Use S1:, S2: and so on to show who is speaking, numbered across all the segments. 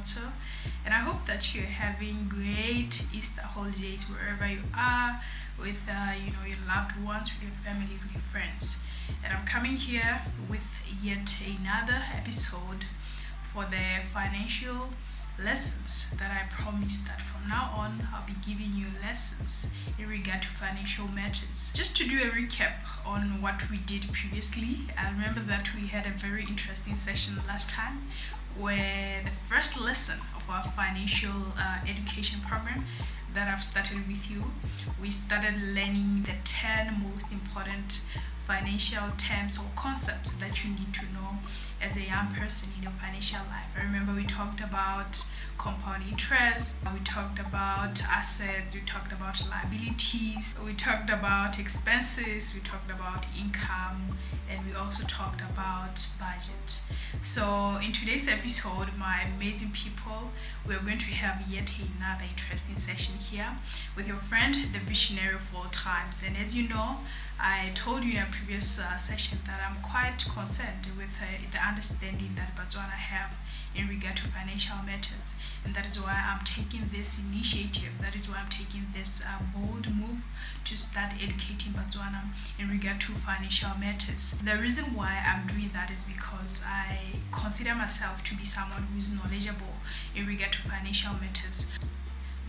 S1: Montsho, and I hope that you're having great Easter holidays wherever you are, with your loved ones, with your family, with your friends. And I'm coming here with yet another episode for the financial lessons that I promised that from now on I'll be giving you lessons in regard to financial matters. Just to do a recap on what we did previously, I remember that we had a very interesting session last time where the first lesson of our financial education program that I've started with you, we started learning the 10 most important financial terms or concepts that you need to know as a young person in your financial life. I remember we talked about compound interest, we talked about assets, we talked about liabilities, we talked about expenses, we talked about income, and we also talked about budget. So in today's episode, my amazing people, we're going to have yet another interesting session here with your friend, the visionary of all times. And as you know, I told you in a previous session that I'm quite concerned with the understanding that Botswana have in regard to financial matters, and that is why I'm taking this initiative, that is why I'm taking this bold move to start educating Botswana in regard to financial matters. The reason why I'm doing that is because I consider myself to be someone who is knowledgeable in regard to financial matters,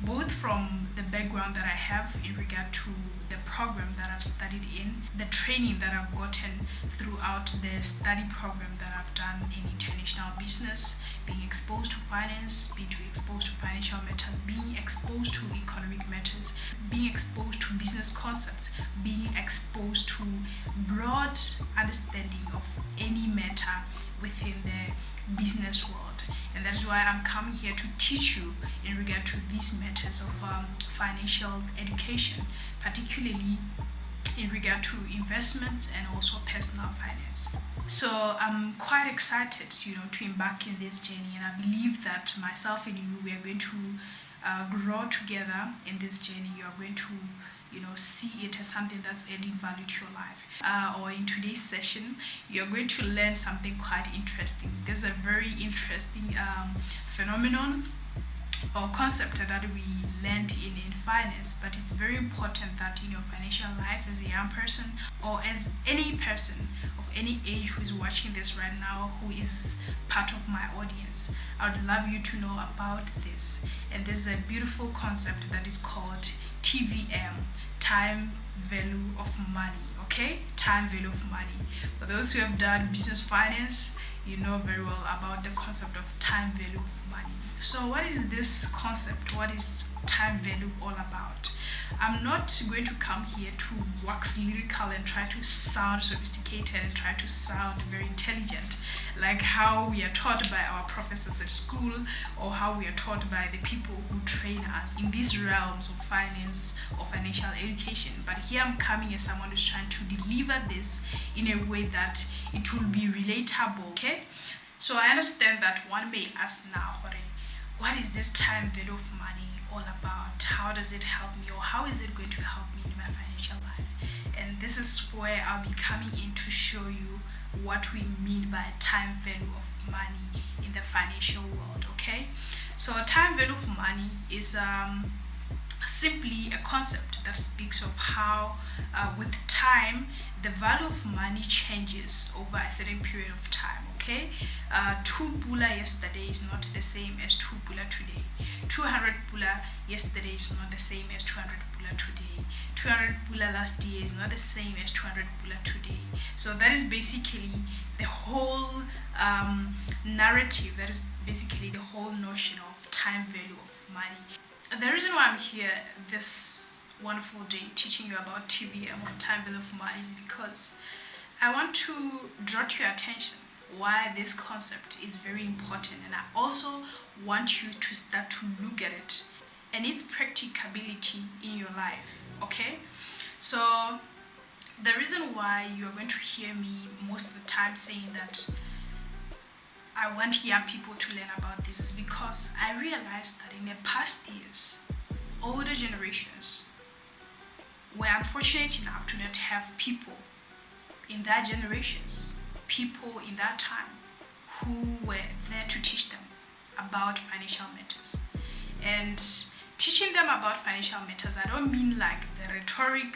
S1: both from the background that I have in regard to the program that I've studied in, the training that I've gotten throughout the study program that I've done in international business, being exposed to finance, being exposed to financial matters, being exposed to economic matters, being exposed to business concepts, being exposed to broad understanding of any matter within the business world. And that is why I'm coming here to teach you in regard to these matters of financial education, particularly in regard to investments and also personal finance. So I'm quite excited, to embark in this journey, and I believe that myself and you, we are going to grow together in this journey. You are going to see it as something that's adding value to your life. Or in today's session, you're going to learn something quite interesting. There's a very interesting phenomenon or concept that we learned in finance, but it's very important that in your financial life as a young person or as any person of any age who is watching this right now, who is part of my audience, I would love you to know about this. And this is a beautiful concept that is called TVM, time value of money. Okay, time value of money. For those who have done business finance, you know very well about the concept of time value of money. So what is this concept? What is time value all about? I'm not going to come here to wax lyrical and try to sound sophisticated and try to sound very intelligent, like how we are taught by our professors at school or how we are taught by the people who train us in these realms of finance or financial education. But here I'm coming as someone who's trying to deliver this in a way that it will be relatable. Okay, so I understand that one may ask now, what is this time value of money all about? How does it help me, or how is it going to help me in my financial life? And this is where I'll be coming in to show you what we mean by time value of money in the financial world. Okay, so time value of money is simply a concept that speaks of how with time the value of money changes over a certain period of time. Okay, 2 pula yesterday is not the same as 2 pula today. 200 pula yesterday is not the same as 200 pula today. 200 pula last year is not the same as 200 pula today. So that is basically the whole narrative, that is basically the whole notion of time value of money. The reason why I'm here this wonderful day teaching you about TVM or time value of money is because I want to draw to your attention why this concept is very important, and I also want you to start to look at it and its practicability in your life. Okay, so the reason why you're going to hear me most of the time saying that I want young people to learn about this is because I realized that in the past years, older generations were unfortunate enough to not have people in their generations, people in that time who were there to teach them about financial matters. And teaching them about financial matters, I don't mean like the rhetorical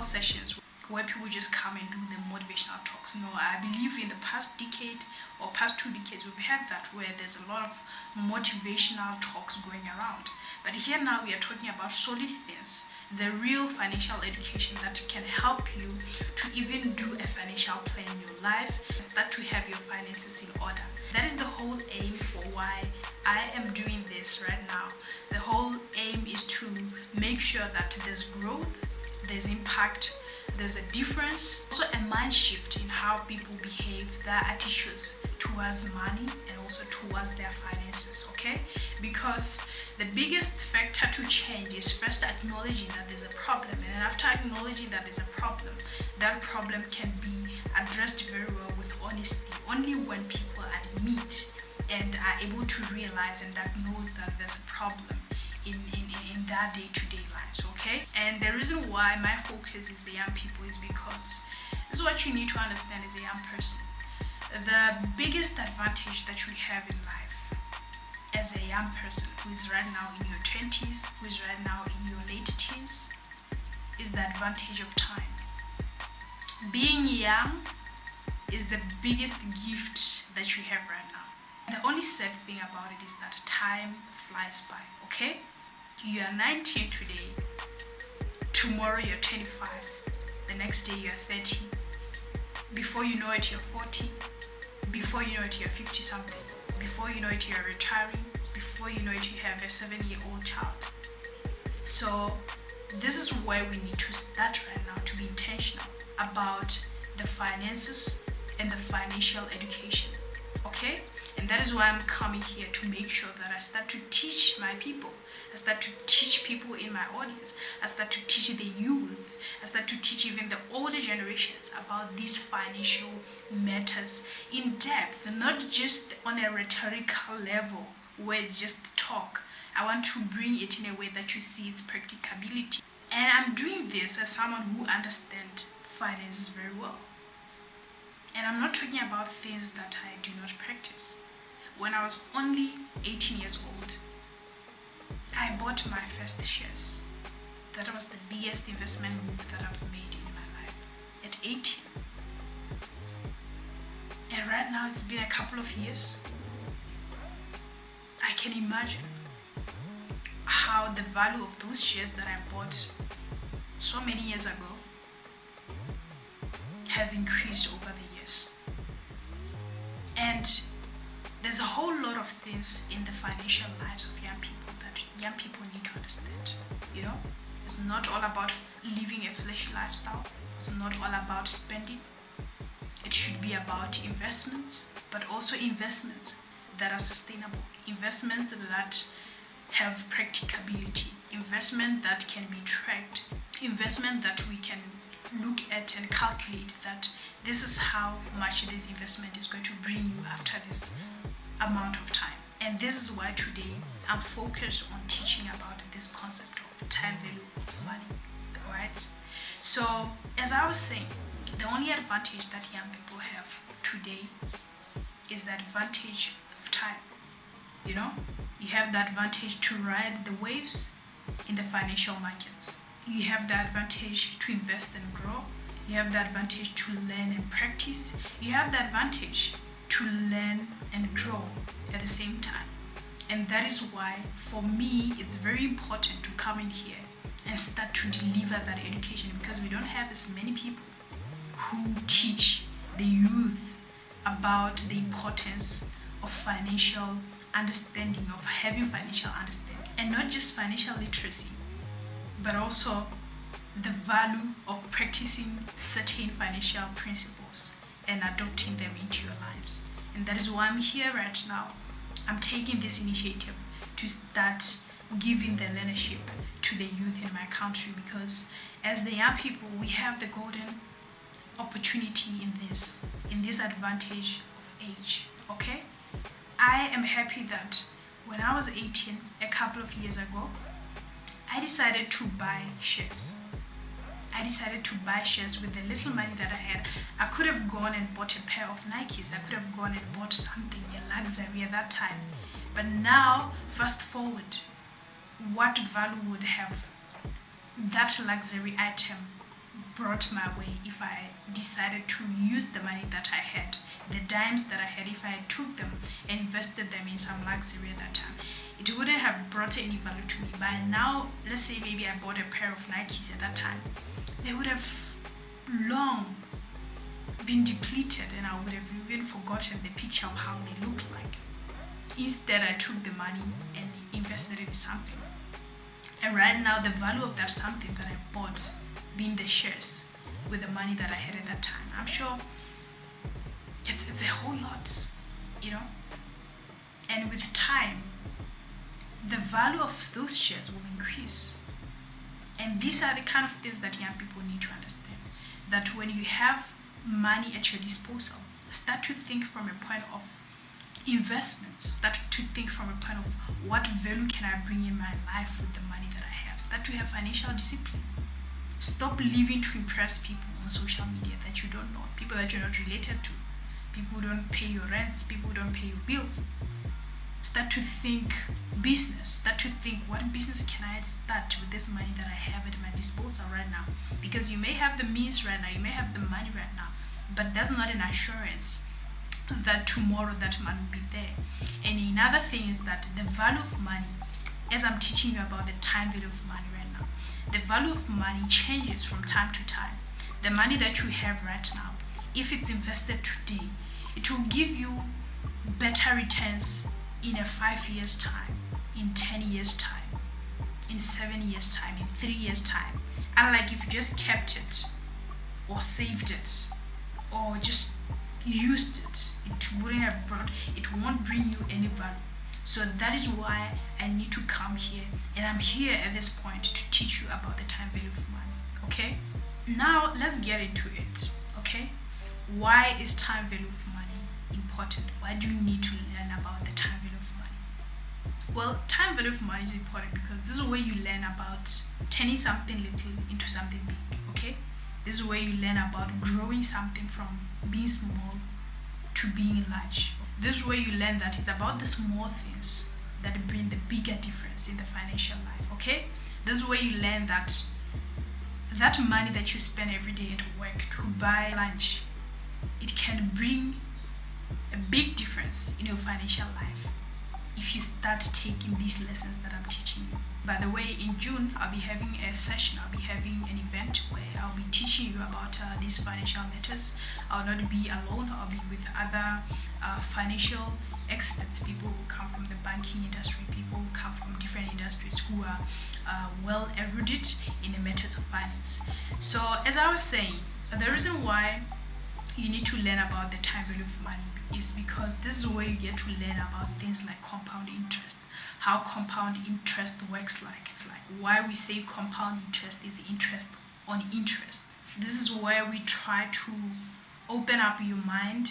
S1: sessions where people just come and do the motivational talks. No, I believe in the past decade or past 2 decades, we've had that where there's a lot of motivational talks going around. But here now we are talking about solid things, the real financial education that can help you to even do a financial plan in your life and start to have your finances in order. That is the whole aim for why I am doing this right now. The whole aim is to make sure that there's growth, there's impact, there's a difference, also a mind shift in how people behave, their attitudes towards money and also towards their finances, okay? Because the biggest factor to change is first acknowledging that there's a problem, and then after acknowledging that there's a problem, that problem can be addressed very well with honesty. Only when people admit and are able to realize and diagnose that there's a problem in their day-to-day lives, okay? And the reason why my focus is the young people is because this is what you need to understand as a young person. The biggest advantage that you have in life as a young person who is right now in your 20s, who is right now in your late teens, is the advantage of time. Being young is the biggest gift that you have right now. The only sad thing about it is that time flies by, okay? You are 19 today, tomorrow you're 25, the next day you're 30, before you know it you're 40, before you know it you're 50 something, before you know it you're retiring, before you know it you have a 7-year-old child. So this is where we need to start right now, to be intentional about the finances and the financial education, okay? And that is why I'm coming here, to make sure that I start to teach my people. I start to teach people in my audience. I start to teach the youth. I start to teach even the older generations about these financial matters in depth, not just on a rhetorical level where it's just talk. I want to bring it in a way that you see its practicability. And I'm doing this as someone who understands finances very well. And I'm not talking about things that I do not practice. When I was only 18 years old, I bought my first shares. That was the biggest investment move that I've made in my life at 18. And right now it's been a couple of years. I can imagine how the value of those shares that I bought so many years ago has increased over the years. And there's a whole lot of things in the financial lives of young people that young people need to understand. You know, it's not all about living a flashy lifestyle. It's not all about spending. It should be about investments, but also investments that are sustainable, investments that have practicability, investment that can be tracked, investment that we can look at and calculate that this is how much this investment is going to bring you after this amount of time. And this is why today I'm focused on teaching about this concept of time value of money. Alright? So as I was saying, the only advantage that young people have today is the advantage of time. You know, you have the advantage to ride the waves in the financial markets. You have the advantage to invest and grow. You have the advantage to learn and practice. You have the advantage to learn and grow at the same time. And that is why, for me, it's very important to come in here and start to deliver that education, because we don't have as many people who teach the youth about the importance of financial understanding, of having financial understanding, and not just financial literacy, but also the value of practicing certain financial principles and adopting them into your lives. And that is why I'm here right now. I'm taking this initiative to start giving the leadership to the youth in my country, because as the young people, we have the golden opportunity in this advantage of age, okay? I am happy that when I was 18, a couple of years ago, I decided to buy shares. I decided to buy shares with the little money that I had. I could have gone and bought a pair of Nikes. I could have gone and bought something, a luxury at that time. But now, fast forward, what value would have that luxury item brought my way if I decided to use the money that I had, the dimes that I had, if I took them and invested them in some luxury at that time? It wouldn't have brought any value to me. By now, let's say maybe I bought a pair of Nikes at that time, they would have long been depleted and I would have even forgotten the picture of how they looked like. Instead, I took the money and invested it in something. And right now, the value of that something that I bought, being the shares, with the money that I had at that time, I'm sure it's a whole lot, you know. And with time, the value of those shares will increase. And these are the kind of things that young people need to understand. That when you have money at your disposal, start to think from a point of investments. Start to think from a point of what value can I bring in my life with the money that I have. Start to have financial discipline. Stop living to impress people on social media that you don't know, people that you're not related to, people who don't pay your rents, people who don't pay your bills. Start to think business. Start to think, what business can I start with this money that I have at my disposal right now? Because you may have the means right now, you may have the money right now, but that's not an assurance that tomorrow that money will be there. And another thing is that the value of money, as I'm teaching you about the time value of money right now, the value of money changes from time to time. The money that you have right now, if it's invested today, it will give you better returns in a 5 years time, in 10 years time, in 7 years time, in 3 years time. Unlike if you just kept it or saved it or just used it, it won't bring you any value. So that is why I need to come here, and I'm here at this point to teach you about the time value of money. Okay, now let's get into it. Okay, why is time value of money important? Why do you need to learn about the time value of money? Well, time value of money is important because this is where you learn about turning something little into something big. Okay, this is where you learn about growing something from being small to being large. This is where you learn that it's about the small things that bring the bigger difference in the financial life. Okay, this is where you learn that that money that you spend every day at work to buy lunch, it can bring a big difference in your financial life if you start taking these lessons that I'm teaching you. By the way, in June, I'll be having a session, I'll be having an event where I'll be teaching you about these financial matters. I'll not be alone, I'll be with other financial experts, people who come from the banking industry, people who come from different industries who are well erudite in the matters of finance. So as I was saying, the reason why you need to learn about the time value of money is because this is where you get to learn about things like compound interest, how compound interest works, like why we say compound interest is interest on interest. This is where we try to open up your mind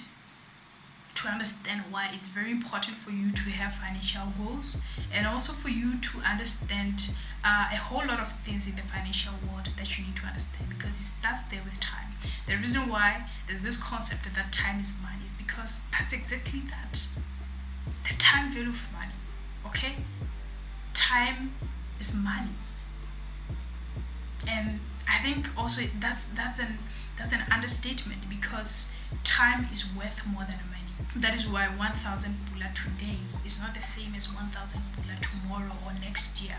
S1: to understand why it's very important for you to have financial goals, and also for you to understand a whole lot of things in the financial world that you need to understand, because it starts there with time. The reason why there's this concept that time is money is because that's exactly that. The time value of money. Okay? Time is money. And I think also that's an understatement, because time is worth more than money. That is why 1,000 pula today is not the same as 1,000 pula tomorrow or next year.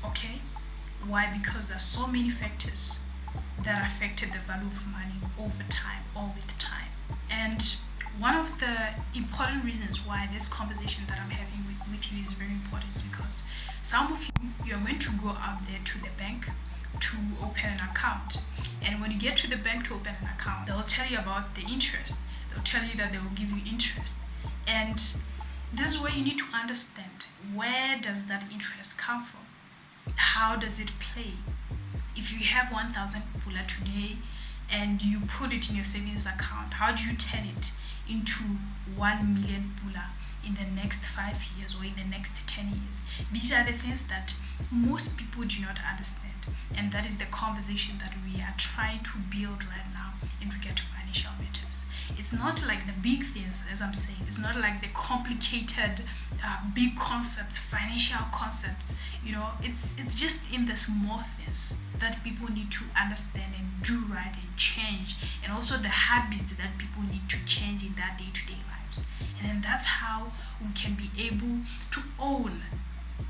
S1: Okay? Why? Because there's so many factors that affected the value of money over time or with time. And one of the important reasons why this conversation that I'm having with you is very important is because some of you are going to go out there to the bank to open an account, and when you get to the bank to open an account, they'll tell you about the interest. They'll tell you that they will give you interest, and this is where you need to understand, where does that interest come from? How does it play? If you have 1,000 pula today and you put it in your savings account, how do you turn it into 1 million pula in the next 5 years or in the next 10 years? These are the things that most people do not understand. And that is the conversation that we are trying to build right now in regard to financial matters. It's not like the big things, as I'm saying. It's not like the complicated, big concepts, financial concepts. It's just in the small things that people need to understand and do right and change, and also the habits that people need to change in their day-to-day lives. And then that's how we can be able to own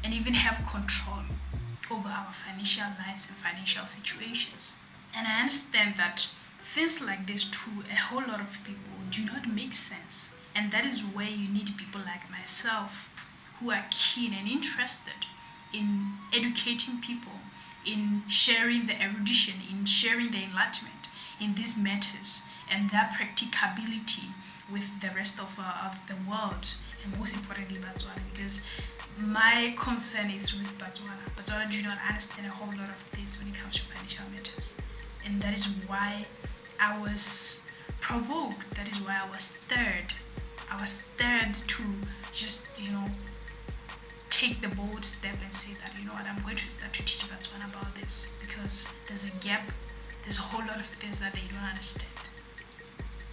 S1: and even have control over our financial lives and financial situations. And I understand that things like this to a whole lot of people do not make sense. And that is where you need people like myself who are keen and interested in educating people, in sharing the erudition, in sharing the enlightenment in these matters and their practicability with the rest of the world, and most importantly Botswana, because my concern is with Botswana. Botswana do not understand a whole lot of things when it comes to financial matters. And that is why I was provoked. That is why I was stirred. I was stirred to just, take the bold step and say that, I'm going to start to teach Botswana about this, because there's a gap. There's a whole lot of things that they don't understand.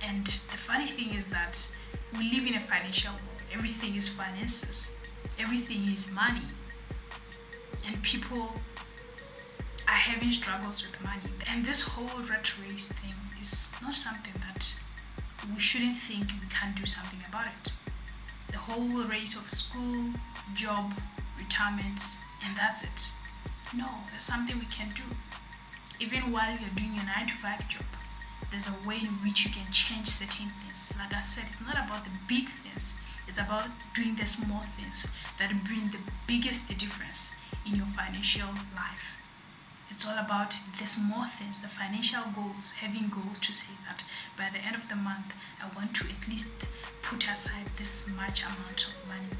S1: And the funny thing is that we live in a financial world. Everything is finances. Everything is money. And people are having struggles with money. And this whole rat race thing is not something that we shouldn't think we can't do something about it. The whole race of school, job, retirement, and that's it. No, there's something we can do. Even while you're doing your 9 to 5 job, there's a way in which you can change certain things. Like I said, it's not about the big things. It's about doing the small things that bring the biggest difference in your financial life. It's all about the small things, the financial goals, having goals to say that by the end of the month, I want to at least put aside this much amount of money.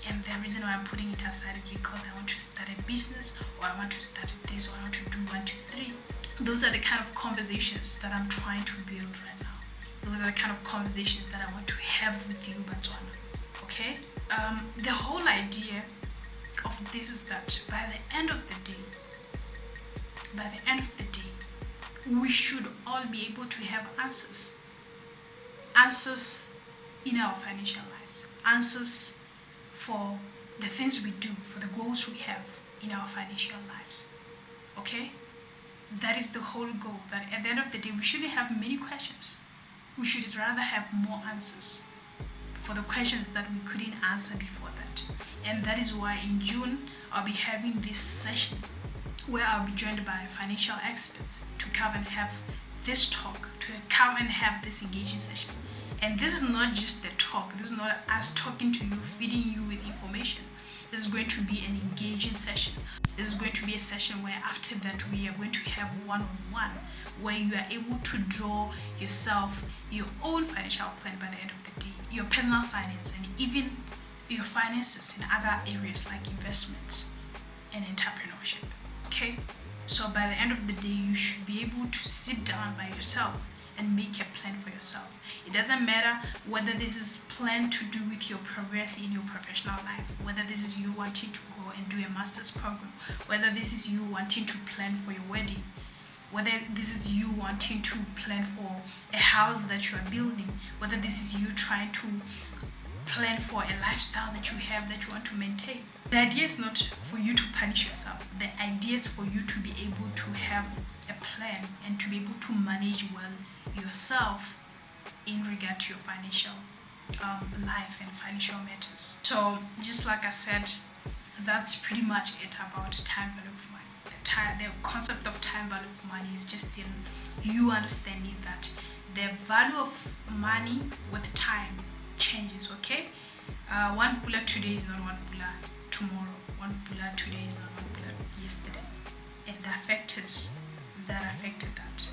S1: And the reason why I'm putting it aside is because I want to start a business, or I want to start this, or I want to do 1, 2, 3. Those are the kind of conversations that I'm trying to build right now. Those are the kind of conversations that I want to have with you, Botswana. Okay? The whole idea of this is that by the end of the day, we should all be able to have answers. Answers in our financial lives. Answers for the things we do, for the goals we have in our financial lives. Okay? That is the whole goal. That at the end of the day, we shouldn't have many questions. We should rather have more answers for the questions that we couldn't answer before that. And that is why in June, I'll be having this session where I'll be joined by financial experts to come and have this talk, to come and have this engaging session. And this is not just a talk. This is not us talking to you, feeding you with information. This is going to be an engaging session. This is going to be a session where after that we are going to have one-on-one, where you are able to draw yourself your own financial plan by the end of the day, your personal finance, and even your finances in other areas like investments and entrepreneurship. Okay? So by the end of the day, you should be able to sit down by yourself and make a plan for yourself. It doesn't matter whether this is planned to do with your progress in your professional life, whether this is you wanting to go and do a master's program, whether this is you wanting to plan for your wedding, whether this is you wanting to plan for a house that you are building, whether this is you trying to plan for a lifestyle that you have that you want to maintain. The idea is not for you to punish yourself. The idea is for you to be able to have a plan and to be able to manage well yourself in regard to your financial life and financial matters. So just like I said, that's pretty much it about time value of money. The concept of time value of money is just in you understanding that the value of money with time changes. Okay, one pula today is not one pula tomorrow. One pula today is not one pula yesterday. And the factors that affected that,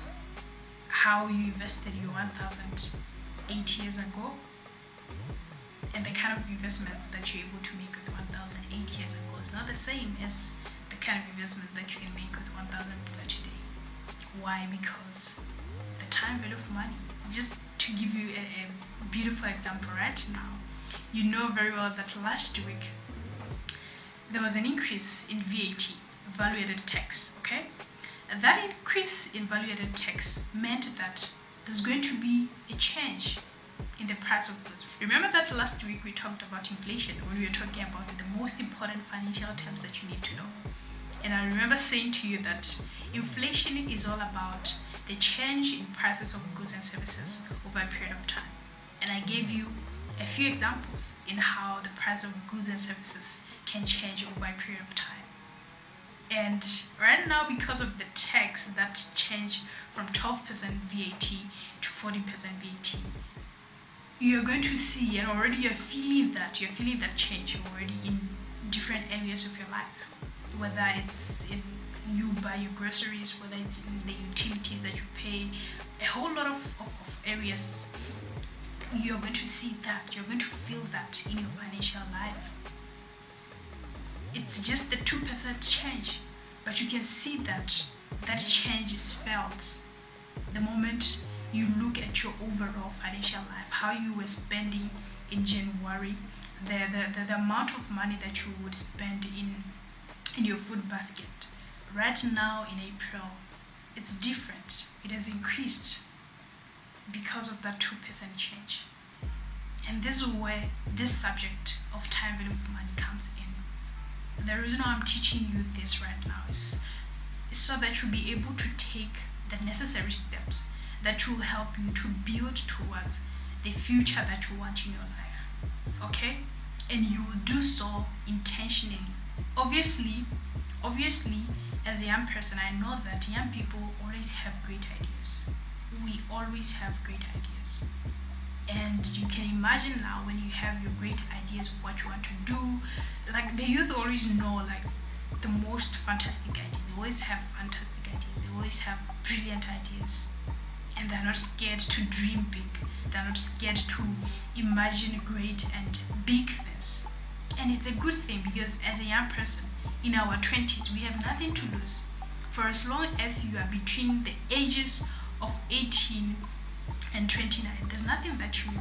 S1: how you invested your 1,000 8 years ago, and the kind of investments that you're able to make with 1,000 8 years ago is not the same as the kind of investment that you can make with 1,000 pula today. Why? Because the time value of money. Just to give you a beautiful example right now, You know very well that last week there was an increase in VAT, value-added tax, okay? And that increase in value-added tax meant that there's going to be a change in the price of goods. Remember that last week we talked about inflation when we were talking about the most important financial terms that you need to know. And I remember saying to you that inflation is all about the change in prices of goods and services over a period of time. And I gave you a few examples in how the price of goods and services can change over a period of time. And right now, because of the tax that changed from 12% VAT to 40% VAT, you're going to see, and already you're feeling that change already in different areas of your life. Whether it's in you buy your groceries, whether it's in the utilities that you pay, a whole lot of areas, you're going to see that, you're going to feel that in your financial life. It's just the 2% change, but you can see that change is felt the moment you look at your overall financial life, how you were spending in January, the amount of money that you would spend in your food basket. Right now in April, it's different. It has increased because of that 2% change. And this is where this subject of time value of money comes in. The reason why I'm teaching you this right now is so that you'll be able to take the necessary steps that will help you to build towards the future that you want in your life. Okay? And you will do so intentionally. Obviously, as a young person, I know that young people always have great ideas. We always have great ideas. And you can imagine now when you have your great ideas of what you want to do, like the youth always know like the most fantastic ideas. They always have fantastic ideas. They always have brilliant ideas. And they're not scared to dream big. They're not scared to imagine great and big things. And it's a good thing because as a young person in our 20s, we have nothing to lose. For as long as you are between the ages of 18 and 29, there's nothing that you're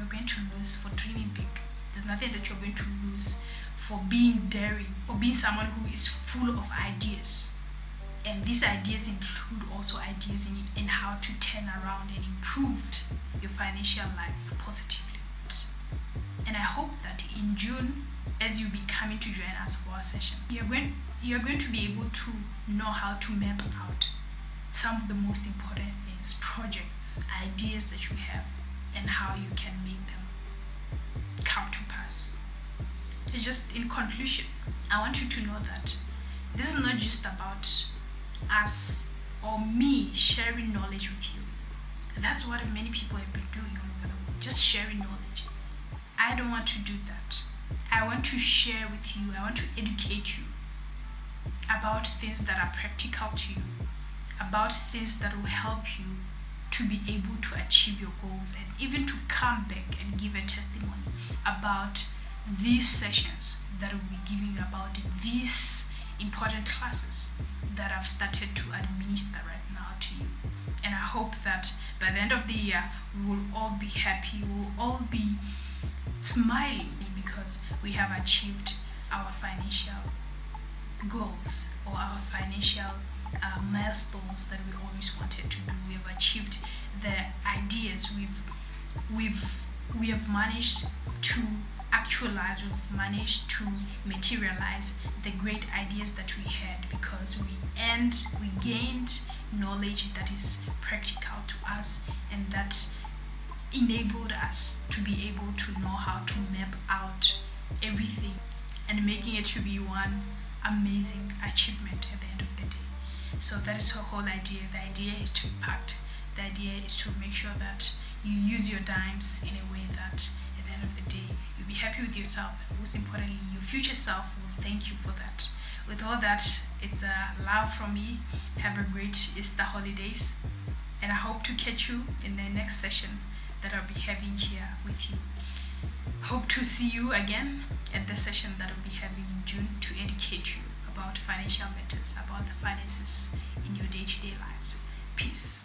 S1: going to lose for dreaming big. There's nothing that you're going to lose for being daring or being someone who is full of ideas. And these ideas include also ideas in how to turn around and improve your financial life positively. And I hope that in June, as you'll be coming to join us for our session, you're going to be able to know how to map out some of the most important things, projects, ideas that you have, and how you can make them come to pass. It's just in conclusion, I want you to know that this is not just about us or me sharing knowledge with you. That's what many people have been doing all over the world, just sharing knowledge. I don't want to do that. I want to share with you, I want to educate you about things that are practical to you, about things that will help you to be able to achieve your goals and even to come back and give a testimony about these sessions that we'll be giving you, about these important classes that I've started to administer right now to you. And I hope that by the end of the year, we will all be happy, we will all be smiling because we have achieved our financial goals or our financial milestones that we always wanted to do. We have achieved the ideas we have managed to actualize, we've managed to materialize the great ideas that we had because we gained knowledge that is practical to us and that enabled us to be able to know how to map out everything and making it to be one amazing achievement at the end of the day. So that is the whole idea. The idea is to impact. The idea is to make sure that you use your dimes in a way that at the end of the day you'll be happy with yourself, and most importantly your future self will thank you for that. With all that, it's a love from me. Have a great Easter holidays, and I hope to catch you in the next session that I'll be having here with you. Hope to see you again at the session that I'll be having in June to educate you about financial matters, about the finances in your day-to-day lives. Peace.